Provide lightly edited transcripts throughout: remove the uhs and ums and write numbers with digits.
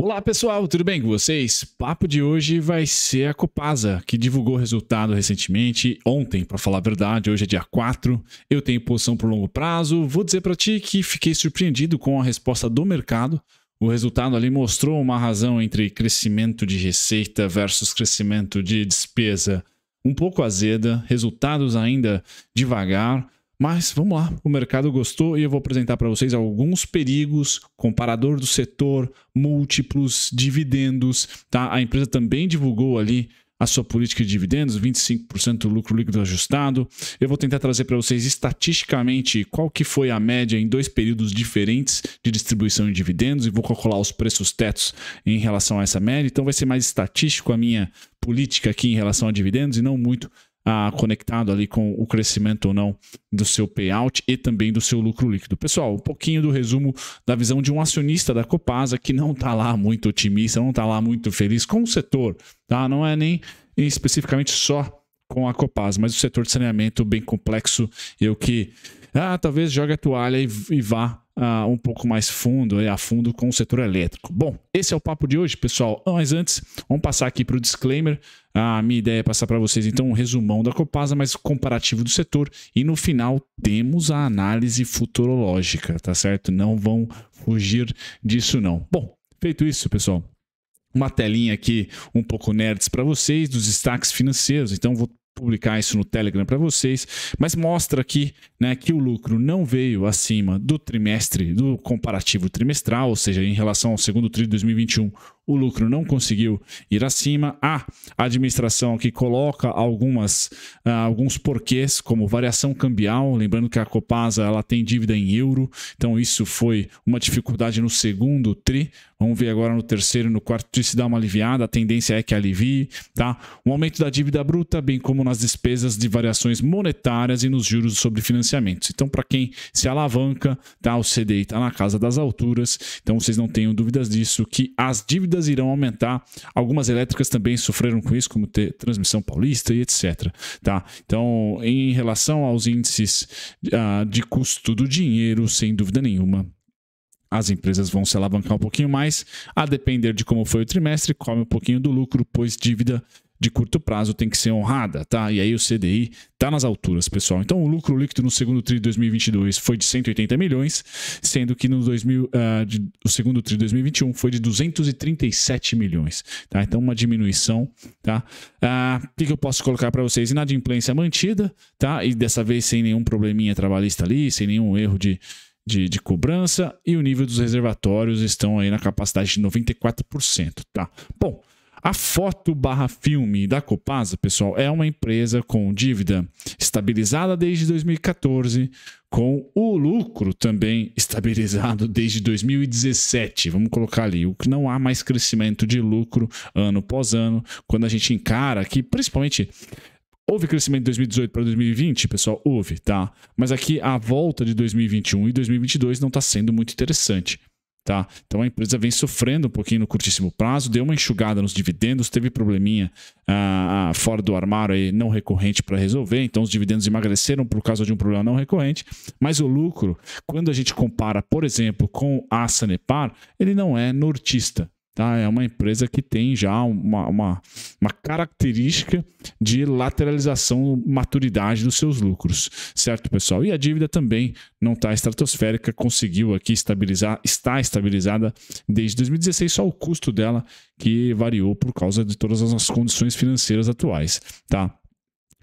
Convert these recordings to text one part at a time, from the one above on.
Olá pessoal, tudo bem com vocês? Papo de hoje vai ser a Copasa, que divulgou o resultado recentemente, ontem, para falar a verdade, hoje é dia 4, eu tenho posição por longo prazo, vou dizer para ti que fiquei surpreendido com a resposta do mercado, o resultado ali mostrou uma razão entre crescimento de receita versus crescimento de despesa um pouco azeda, resultados ainda devagar. Mas vamos lá, o mercado gostou e eu vou apresentar para vocês alguns perigos, comparador do setor, múltiplos, dividendos, tá? A empresa também divulgou ali a sua política de dividendos, 25% do lucro líquido ajustado. Eu vou tentar trazer para vocês estatisticamente qual que foi a média em dois períodos diferentes de distribuição de dividendos e vou calcular os preços tetos em relação a essa média. Então vai ser mais estatístico a minha política aqui em relação a dividendos e não muito conectado ali com o crescimento ou não do seu payout e também do seu lucro líquido. Pessoal, um pouquinho do resumo da visão de um acionista da Copasa que não está lá muito otimista, não está lá muito feliz com o setor, tá? Não é nem especificamente só com a Copasa, mas o setor de saneamento bem complexo e o que talvez jogue a toalha e vá um pouco mais a fundo com o setor elétrico. Bom, esse é o papo de hoje, pessoal. Mas antes, vamos passar aqui para o disclaimer. A minha ideia é passar para vocês, então, um resumão da Copasa, mas comparativo do setor. E no final, temos a análise futurológica, tá certo? Não vão fugir disso, não. Bom, feito isso, pessoal, uma telinha aqui um pouco nerds para vocês, dos destaques financeiros. Então, vou publicar isso no Telegram para vocês, mas mostra aqui, né, que o lucro não veio acima do trimestre, do comparativo trimestral, ou seja, em relação ao segundo tri de 2021, o lucro não conseguiu ir acima. A administração aqui coloca alguns porquês, como variação cambial, lembrando que a Copasa ela tem dívida em euro, então isso foi uma dificuldade no segundo tri. Vamos ver agora no terceiro e no quarto tri se dá uma aliviada, a tendência é que alivie, tá? Um aumento da dívida bruta, bem como nas despesas de variações monetárias e nos juros sobre financiamentos. Então, para quem se alavanca, tá? O CDI está na casa das alturas, então vocês não tenham dúvidas disso, que as dívidas irão aumentar. Algumas elétricas também sofreram com isso, como Transmissão Paulista e etc. Tá? Então, em relação aos índices de custo do dinheiro, sem dúvida nenhuma, as empresas vão se alavancar um pouquinho mais, a depender de como foi o trimestre, come um pouquinho do lucro, pois dívida de curto prazo tem que ser honrada, tá? E aí o CDI tá nas alturas, pessoal. Então o lucro líquido no segundo tri de 2022 foi de 180 milhões, sendo que no o segundo tri de 2021 foi de 237 milhões, tá? Então uma diminuição, tá? O que eu posso colocar para vocês? Inadimplência mantida, tá? E dessa vez sem nenhum probleminha trabalhista ali, sem nenhum erro de cobrança, e o nível dos reservatórios estão aí na capacidade de 94%, tá? Bom, a foto filme da Copasa, pessoal, é uma empresa com dívida estabilizada desde 2014, com o lucro também estabilizado desde 2017. Vamos colocar ali, o que não há mais crescimento de lucro ano após ano, quando a gente encara que, principalmente, houve crescimento de 2018 para 2020, pessoal? Houve, tá? Mas aqui a volta de 2021 e 2022 não está sendo muito interessante, tá? Então a empresa vem sofrendo um pouquinho no curtíssimo prazo, deu uma enxugada nos dividendos, teve probleminha fora do armário aí, não recorrente para resolver, então os dividendos emagreceram por causa de um problema não recorrente, mas o lucro, quando a gente compara, por exemplo, com a Sanepar, ele não é nortista. Tá? É uma empresa que tem já uma característica de lateralização, maturidade dos seus lucros, certo, pessoal? E a dívida também não está estratosférica, conseguiu aqui estabilizar, está estabilizada desde 2016, só o custo dela que variou por causa de todas as condições financeiras atuais, tá?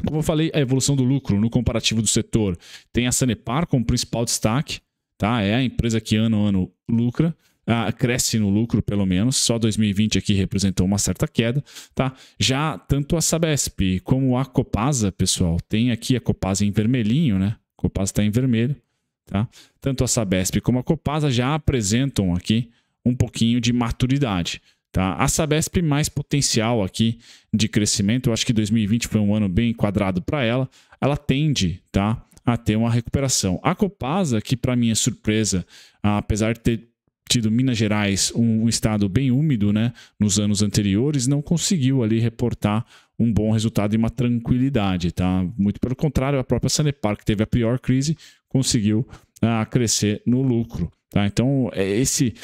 Como eu falei, a evolução do lucro no comparativo do setor tem a Sanepar como principal destaque, tá? É a empresa que ano a ano lucra, cresce no lucro pelo menos, só 2020 aqui representou uma certa queda, tá? Já tanto a Sabesp como a Copasa, pessoal, tem aqui a Copasa em vermelhinho, né? A Copasa está em vermelho, tá? Tanto a Sabesp como a Copasa já apresentam aqui um pouquinho de maturidade, tá? A Sabesp mais potencial aqui de crescimento, eu acho que 2020 foi um ano bem enquadrado para ela, ela tende, tá, a ter uma recuperação. A Copasa, que para minha surpresa, apesar de ter tido Minas Gerais um estado bem úmido, né, nos anos anteriores, não conseguiu ali reportar um bom resultado e uma tranquilidade, tá? Muito pelo contrário, a própria Sanepar, que teve a pior crise, conseguiu a crescer no lucro. Tá? Então, esse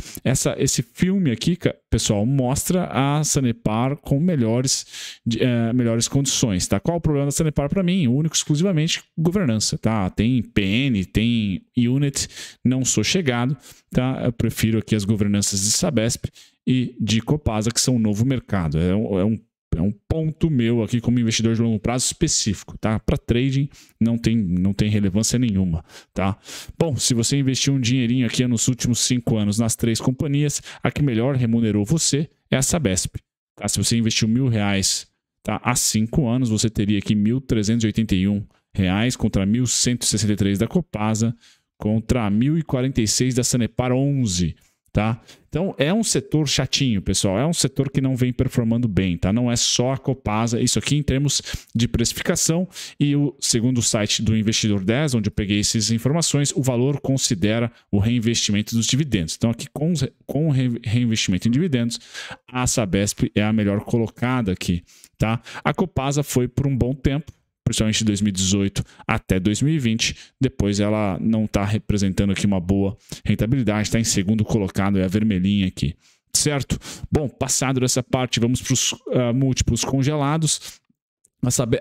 filme aqui, pessoal, mostra a Sanepar com melhores condições. Tá? Qual o problema da Sanepar para mim? Único, exclusivamente, governança. Tá? Tem PN, tem Unit, não sou chegado. Tá? Eu prefiro aqui as governanças de Sabesp e de Copasa, que são um novo mercado. É um ponto meu aqui como investidor de longo prazo específico, tá? Para trading não tem relevância nenhuma, tá? Bom, se você investiu um dinheirinho aqui nos últimos 5 anos nas 3 companhias, a que melhor remunerou você é a Sabesp. Tá? Se você investiu R$1.000, tá? Há 5 anos, você teria aqui R$1.381 contra R$1.163 da Copasa, contra R$1.046 da Sanepar 11. Tá? Então é um setor chatinho, pessoal, é um setor que não vem performando bem, tá? Não é só a Copasa, isso aqui em termos de precificação, e segundo o site do Investidor 10, onde eu peguei essas informações, o valor considera o reinvestimento dos dividendos. Então aqui com o reinvestimento em dividendos, a Sabesp é a melhor colocada aqui, tá? A Copasa foi por um bom tempo, principalmente de 2018 até 2020, depois ela não está representando aqui uma boa rentabilidade, está em segundo colocado, é a vermelhinha aqui, certo? Bom, passado dessa parte, vamos para os múltiplos congelados.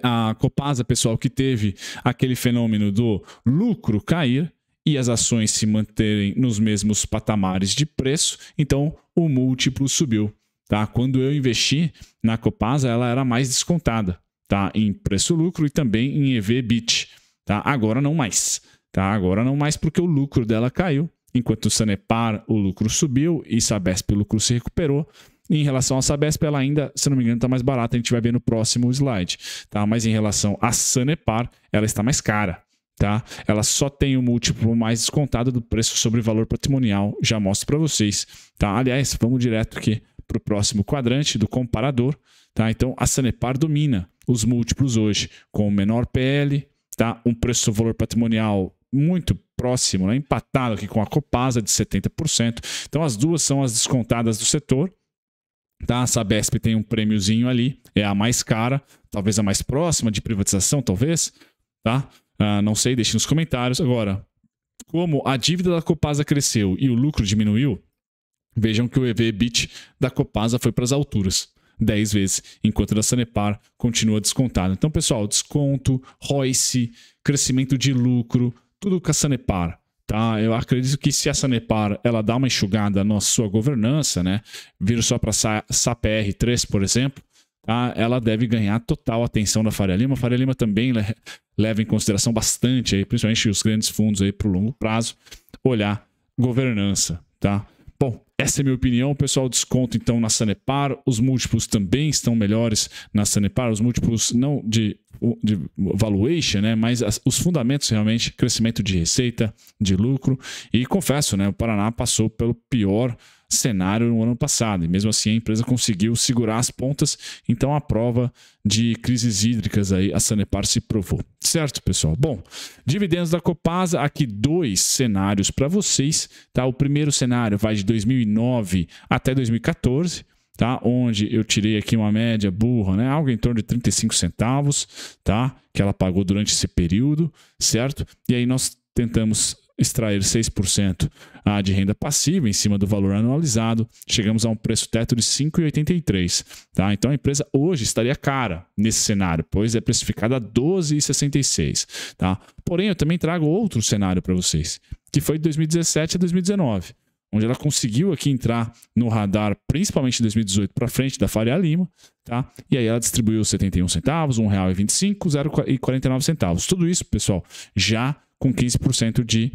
A Copasa, pessoal, que teve aquele fenômeno do lucro cair e as ações se manterem nos mesmos patamares de preço, então o múltiplo subiu. Tá? Quando eu investi na Copasa, ela era mais descontada. Tá? Em preço-lucro e também em EV/EBIT. Tá? Agora não mais. Tá? Agora não mais porque o lucro dela caiu. Enquanto o Sanepar, o lucro subiu e Sabesp, o lucro se recuperou. E em relação à Sabesp, ela ainda, se não me engano, está mais barata. A gente vai ver no próximo slide. Tá? Mas em relação à Sanepar, ela está mais cara. Tá? Ela só tem o múltiplo mais descontado do preço sobre valor patrimonial. Já mostro para vocês. Tá? Aliás, vamos direto aqui para o próximo quadrante do comparador. Tá? Então, a Sanepar domina os múltiplos hoje, com o menor PL, tá? Um preço sobre valor patrimonial muito próximo, né? Empatado aqui com a Copasa de 70%. Então, as duas são as descontadas do setor. Tá? A Sabesp tem um prêmiozinho ali, é a mais cara, talvez a mais próxima de privatização, talvez. Tá? Não sei, deixe nos comentários. Agora, como a dívida da Copasa cresceu e o lucro diminuiu, vejam que o EV/EBIT da Copasa foi para as alturas. 10 vezes, enquanto da Sanepar continua descontado. Então, pessoal, desconto, ROIC, crescimento de lucro, tudo com a Sanepar. Tá? Eu acredito que se a Sanepar ela dá uma enxugada na sua governança, né, vir só para SAPR 3, por exemplo, tá? Ela deve ganhar total atenção da Faria Lima. A Faria Lima também leva em consideração bastante, aí, principalmente os grandes fundos para o longo prazo, olhar governança. Tá? Bom, essa é a minha opinião, pessoal. Desconto então na Sanepar, os múltiplos também estão melhores na Sanepar, os múltiplos não de valuation, né, mas os fundamentos realmente, crescimento de receita, de lucro, e confesso, né, o Paraná passou pelo pior cenário no ano passado, e mesmo assim a empresa conseguiu segurar as pontas, então a prova de crises hídricas aí a Sanepar se provou, certo, pessoal? Bom, dividendos da Copasa, aqui 2 cenários para vocês, tá? O primeiro cenário vai de 2009 até 2014, tá? Onde eu tirei aqui uma média burra, né? Algo em torno de 35 centavos, tá? Que ela pagou durante esse período, certo? E aí nós tentamos extrair 6% de renda passiva em cima do valor anualizado, chegamos a um preço teto de 5,83. Tá? Então a empresa hoje estaria cara nesse cenário, pois é precificada a 12,66. Tá? Porém, eu também trago outro cenário para vocês, que foi de 2017 a 2019, onde ela conseguiu aqui entrar no radar, principalmente de 2018 para frente, da Faria Lima, tá? E aí ela distribuiu 71 centavos, R$1,25, 0,49 centavos. Tudo isso, pessoal, já com 15% de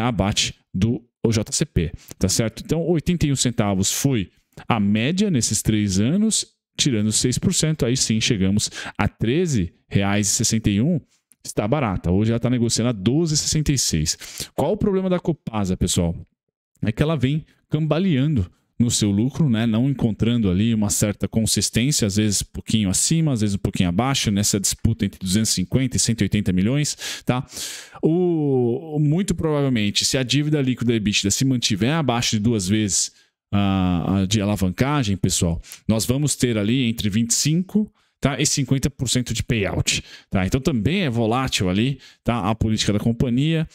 abate do JCP, tá certo? Então, 81 centavos foi a média nesses 3 anos, tirando 6%, aí sim chegamos a R$13,61, está barata. Hoje ela está negociando a R$12,66. Qual o problema da Copasa, pessoal? É que ela vem cambaleando no seu lucro, né? Não encontrando ali uma certa consistência, às vezes um pouquinho acima, às vezes um pouquinho abaixo, nessa disputa entre 250 e 180 milhões. Tá? Muito provavelmente, se a dívida líquida EBITDA se mantiver abaixo de 2 vezes de alavancagem, pessoal, nós vamos ter ali entre 25%, tá? E 50% de payout. Tá? Então também é volátil ali, tá? A política da companhia.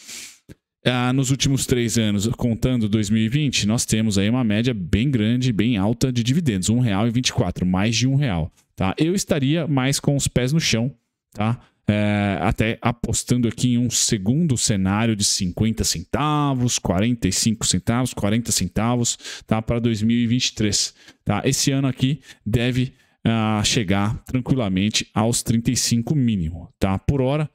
nos últimos 3 anos, contando 2020, nós temos aí uma média bem grande, bem alta de dividendos, R$ 1,24, mais de R$ 1, tá? Eu estaria mais com os pés no chão, tá? Até apostando aqui em um segundo cenário de 50 centavos, 45 centavos, 40 centavos, tá? Para 2023, tá? Esse ano aqui deve chegar tranquilamente aos 35 mínimo, tá? Por hora,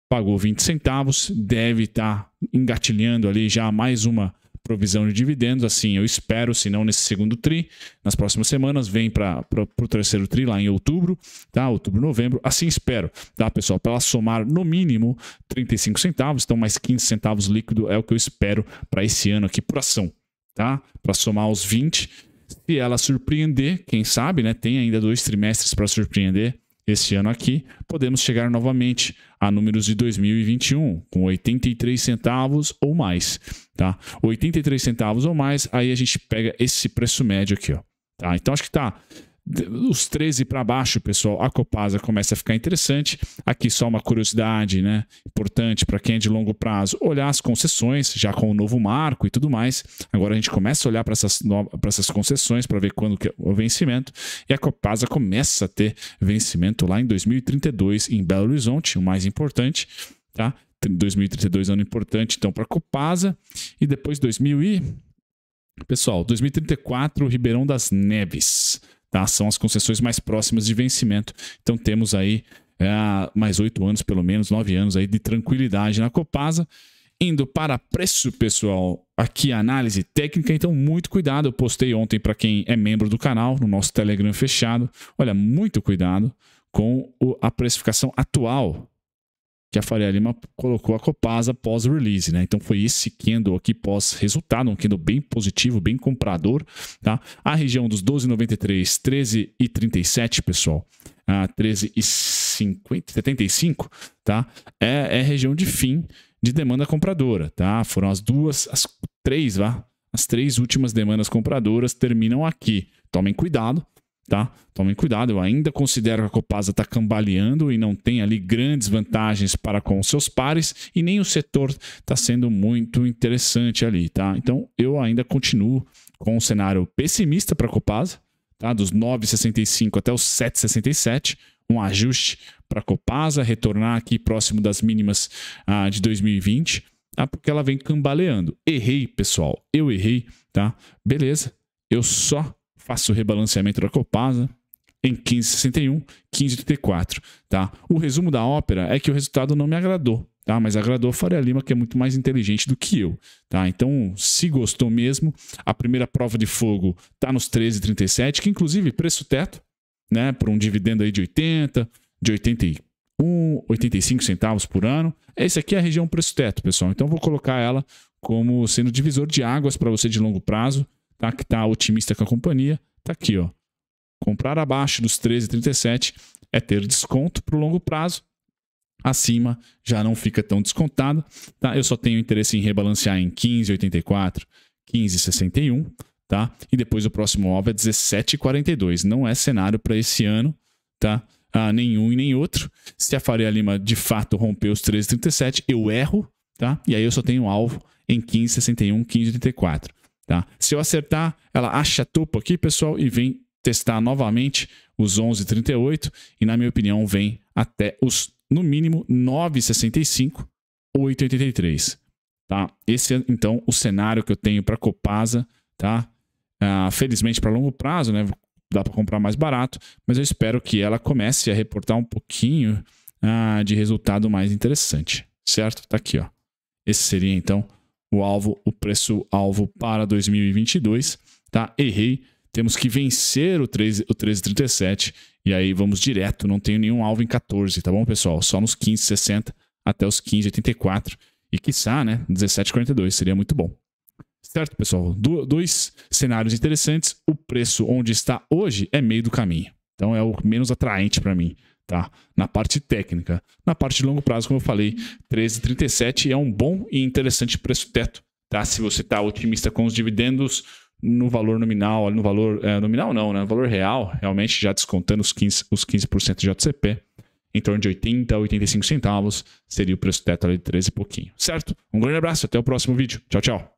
pagou 20 centavos, deve estar engatilhando ali já mais uma provisão de dividendos, assim eu espero, se não nesse segundo tri, nas próximas semanas, vem para o terceiro tri lá em outubro, tá? Outubro, novembro, assim espero, tá, pessoal? Para ela somar no mínimo 35 centavos, então mais 15 centavos líquido é o que eu espero para esse ano aqui por ação, tá? Para somar os 20, se ela surpreender, quem sabe, né? Tem ainda 2 trimestres para surpreender. Este ano aqui, podemos chegar novamente a números de 2021, com 83 centavos ou mais, tá? 83 centavos ou mais, aí a gente pega esse preço médio aqui, ó, tá? Então, acho que tá os 13 para baixo, pessoal, a Copasa começa a ficar interessante. Aqui só uma curiosidade, né? Importante para quem é de longo prazo, olhar as concessões, já com o novo marco e tudo mais. Agora a gente começa a olhar para essas concessões para ver quando que é o vencimento. E a Copasa começa a ter vencimento lá em 2032 em Belo Horizonte, o mais importante, tá? 2032 é um ano importante, então, para a Copasa. E depois 2034, Ribeirão das Neves. Tá? São as concessões mais próximas de vencimento. Então temos aí mais 8 anos, pelo menos 9 anos aí de tranquilidade na Copasa. Indo para preço, pessoal, aqui a análise técnica, então muito cuidado. Eu postei ontem para quem é membro do canal, no nosso Telegram fechado. Olha, muito cuidado com a precificação atual que a Faria Lima colocou a Copasa pós-release, né? Então foi esse candle aqui pós-resultado, um candle bem positivo, bem comprador, tá? A região dos 12,93, 13,37, pessoal, 13,75, tá? É região de fim de demanda compradora, tá? Foram as três últimas demandas compradoras terminam aqui. Tomem cuidado. Tá? Tomem cuidado, eu ainda considero que a Copasa está cambaleando e não tem ali grandes vantagens para com os seus pares e nem o setor está sendo muito interessante ali, tá? Então eu ainda continuo com um cenário pessimista para a Copasa, tá? Dos 9,65 até os 7,67, um ajuste para a Copasa, retornar aqui próximo das mínimas de 2020, tá? Porque ela vem cambaleando. Errei, pessoal, eu errei, tá? Beleza, eu só faço o rebalanceamento da Copasa em 15,61, 15,34, tá? O resumo da ópera é que o resultado não me agradou, tá? Mas agradou a Faria Lima, que é muito mais inteligente do que eu, tá? Então, se gostou mesmo, a primeira prova de fogo tá nos 13,37, que inclusive preço teto, né? Por um dividendo aí de 80, de 81, 85 centavos por ano. Esse aqui é a região preço teto, pessoal. Então, vou colocar ela como sendo divisor de águas para você de longo prazo, tá? Que tá otimista com a companhia, tá aqui, ó. Comprar abaixo dos 13,37 é ter desconto para o longo prazo. Acima já não fica tão descontado, tá? Eu só tenho interesse em rebalancear em 15,84, 15,61, tá? E depois o próximo alvo é 17,42. Não é cenário para esse ano, tá? Nenhum e nem outro. Se a Faria Lima de fato romper os 13,37, eu erro, tá? E aí eu só tenho alvo em 15,61, 15,84. Tá? Se eu acertar, ela acha topo aqui, pessoal, e vem testar novamente os 11,38 e, na minha opinião, vem até os, no mínimo, 9,65 ou 8,83. Tá? Esse é, então, o cenário que eu tenho para a Copasa. Tá? Felizmente, para longo prazo, né? Dá para comprar mais barato, mas eu espero que ela comece a reportar um pouquinho de resultado mais interessante. Certo? Tá aqui, ó. Esse seria, então, o preço-alvo para 2022, tá? Errei, temos que vencer o 13,37 e aí vamos direto, não tenho nenhum alvo em 14, tá bom, pessoal? Só nos 15,60 até os 15,84 e quiçá, né, 17,42, seria muito bom. Certo, pessoal? 2 cenários interessantes, o preço onde está hoje é meio do caminho, então é o menos atraente para mim. Tá? Na parte técnica. Na parte de longo prazo, como eu falei, 13,37 é um bom e interessante preço teto. Tá? Se você está otimista com os dividendos no valor nominal, nominal não, né? No valor real, realmente já descontando os 15% de JCP, em torno de 80 a 85 centavos seria o preço teto ali de 13 e pouquinho, certo? Um grande abraço, até o próximo vídeo. Tchau, tchau.